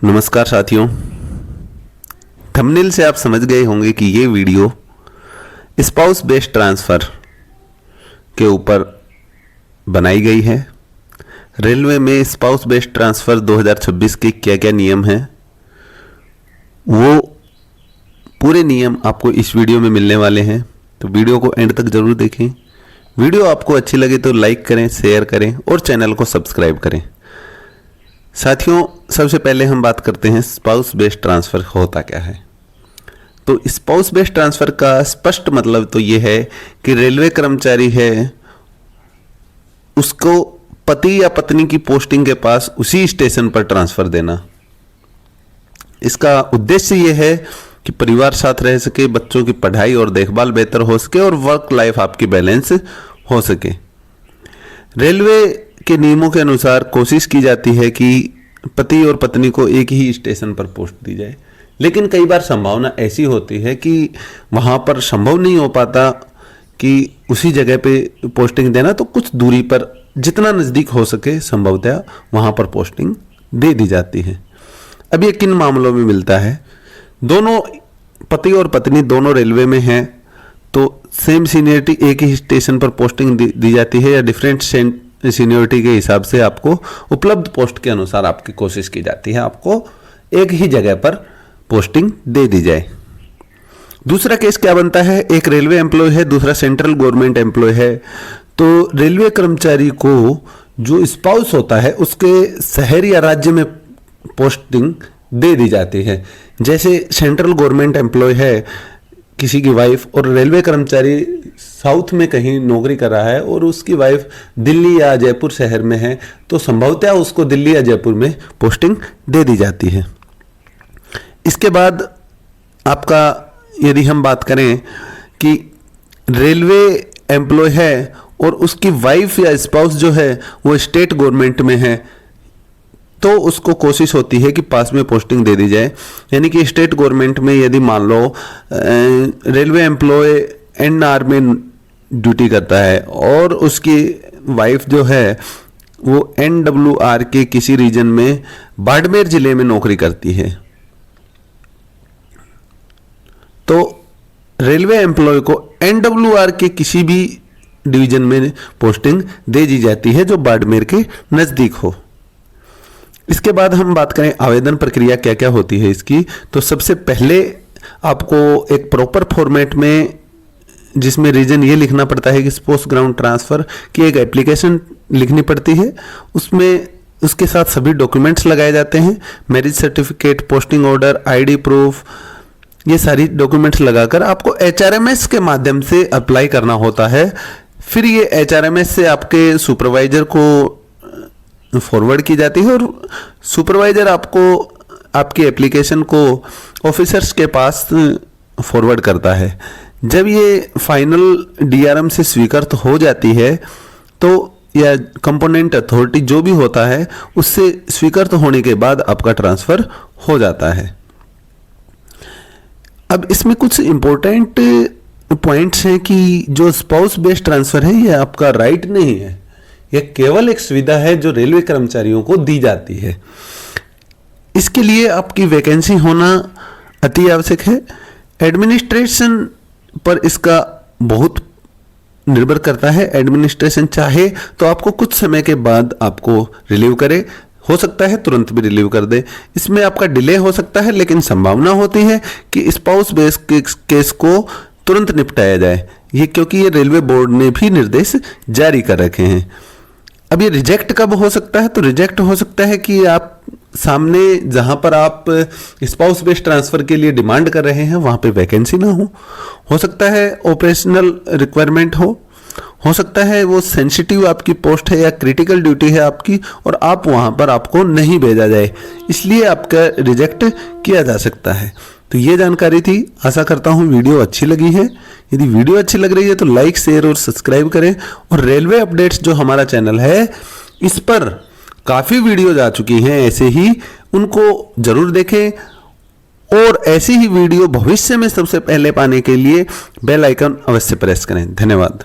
नमस्कार साथियों, थंबनेल से आप समझ गए होंगे कि ये वीडियो स्पाउस बेस्ड ट्रांसफ़र के ऊपर बनाई गई है। रेलवे में स्पाउस बेस्ड ट्रांसफ़र 2026 के क्या क्या नियम हैं, वो पूरे नियम आपको इस वीडियो में मिलने वाले हैं। तो वीडियो को एंड तक ज़रूर देखें। वीडियो आपको अच्छी लगे तो लाइक करें, शेयर करें और चैनल को सब्सक्राइब करें। साथियों, सबसे पहले हम बात करते हैं स्पाउस बेस्ड ट्रांसफ़र होता क्या है। तो स्पाउस बेस्ड ट्रांसफ़र का स्पष्ट मतलब तो ये है कि रेलवे कर्मचारी है उसको पति या पत्नी की पोस्टिंग के पास उसी स्टेशन पर ट्रांसफ़र देना। इसका उद्देश्य ये है कि परिवार साथ रह सके, बच्चों की पढ़ाई और देखभाल बेहतर हो सके और वर्क लाइफ आपकी बैलेंस हो सके। रेलवे के नियमों के अनुसार कोशिश की जाती है कि पति और पत्नी को एक ही स्टेशन पर पोस्ट दी जाए, लेकिन कई बार संभावना ऐसी होती है कि वहाँ पर संभव नहीं हो पाता कि उसी जगह पे पोस्टिंग देना, तो कुछ दूरी पर जितना नज़दीक हो सके संभवतः वहाँ पर पोस्टिंग दे दी जाती है। अब ये किन मामलों में मिलता है? दोनों पति और पत्नी दोनों रेलवे में हैं तो सेम सीनियरिटी एक ही स्टेशन पर पोस्टिंग दी जाती है, या डिफरेंट सीनियरिटी के हिसाब से आपको उपलब्ध पोस्ट के अनुसार आपकी कोशिश की जाती है आपको एक ही जगह पर पोस्टिंग दे दी जाए। दूसरा केस क्या बनता है? एक रेलवे एम्प्लॉय है, दूसरा सेंट्रल गवर्नमेंट एम्प्लॉय है। तो रेलवे कर्मचारी को जो स्पाउस होता है उसके शहर या राज्य में पोस्टिंग दे दी जाती है। जैसे सेंट्रल गवर्नमेंट एम्प्लॉय है किसी की वाइफ, और रेलवे कर्मचारी साउथ में कहीं नौकरी कर रहा है और उसकी वाइफ दिल्ली या जयपुर शहर में है, तो संभवतः उसको दिल्ली या जयपुर में पोस्टिंग दे दी जाती है। इसके बाद आपका यदि हम बात करें कि रेलवे एम्प्लॉय है और उसकी वाइफ या स्पाउस जो है वो स्टेट गवर्नमेंट में है, तो उसको कोशिश होती है कि पास में पोस्टिंग दे दी जाए। यानी कि स्टेट गवर्नमेंट में यदि मान लो रेलवे एम्प्लॉय एनआर में ड्यूटी करता है और उसकी वाइफ जो है वो एनडब्ल्यूआर के किसी रीजन में बाड़मेर जिले में नौकरी करती है, तो रेलवे एम्प्लॉय को एनडब्ल्यूआर के किसी भी डिवीजन में पोस्टिंग दे दी जाती है जो बाड़मेर के नज़दीक हो। इसके बाद हम बात करें आवेदन प्रक्रिया क्या क्या होती है इसकी। तो सबसे पहले आपको एक प्रॉपर फॉर्मेट में, जिसमें रीजन ये लिखना पड़ता है कि स्पाउस ग्राउंड ट्रांसफ़र की एक एप्लीकेशन लिखनी पड़ती है। उसमें उसके साथ सभी डॉक्यूमेंट्स लगाए जाते हैं, marriage certificate, posting order, ID proof, ये सारी डॉक्यूमेंट्स लगाकर आपको एचआरएमएस के माध्यम से अप्लाई करना होता है। फिर ये एचआरएमएस से आपके सुपरवाइजर को फॉरवर्ड की जाती है और सुपरवाइजर आपको आपकी एप्लीकेशन को ऑफिसर्स के पास फॉरवर्ड करता है। जब ये फाइनल डीआरएम से स्वीकृत हो जाती है तो, या कंपोनेंट अथॉरिटी जो भी होता है उससे स्वीकृत होने के बाद आपका ट्रांसफ़र हो जाता है। अब इसमें कुछ इम्पोर्टेंट पॉइंट्स हैं कि जो स्पाउस बेस्ड ट्रांसफ़र है ये आपका राइट नहीं है, यह केवल एक सुविधा है जो रेलवे कर्मचारियों को दी जाती है। इसके लिए आपकी वैकेंसी होना अति आवश्यक है। एडमिनिस्ट्रेशन पर इसका बहुत निर्भर करता है। एडमिनिस्ट्रेशन चाहे तो आपको कुछ समय के बाद आपको रिलीव करे, हो सकता है तुरंत भी रिलीव कर दे। इसमें आपका डिले हो सकता है, लेकिन संभावना होती है कि स्पाउस बेस्ड केस को तुरंत निपटाया जाए, ये क्योंकि ये रेलवे बोर्ड ने भी निर्देश जारी कर रखे हैं। अब ये रिजेक्ट कब हो सकता है? तो रिजेक्ट हो सकता है कि आप सामने जहां पर आप स्पाउस बेस्ड ट्रांसफ़र के लिए डिमांड कर रहे हैं वहां पे वैकेंसी ना हो सकता है ऑपरेशनल रिक्वायरमेंट हो सकता है वो सेंसिटिव आपकी पोस्ट है या क्रिटिकल ड्यूटी है आपकी और आप वहां पर आपको नहीं भेजा जाए, इसलिए आपका रिजेक्ट किया जा सकता है। तो ये जानकारी थी। आशा करता हूँ वीडियो अच्छी लगी है। यदि वीडियो अच्छी लग रही है तो लाइक, शेयर और सब्सक्राइब करें। और रेलवे अपडेट्स जो हमारा चैनल है इस पर काफ़ी वीडियोज आ चुकी हैं ऐसे ही, उनको ज़रूर देखें और ऐसी ही वीडियो भविष्य में सबसे पहले पाने के लिए बेल आइकन अवश्य प्रेस करें। धन्यवाद।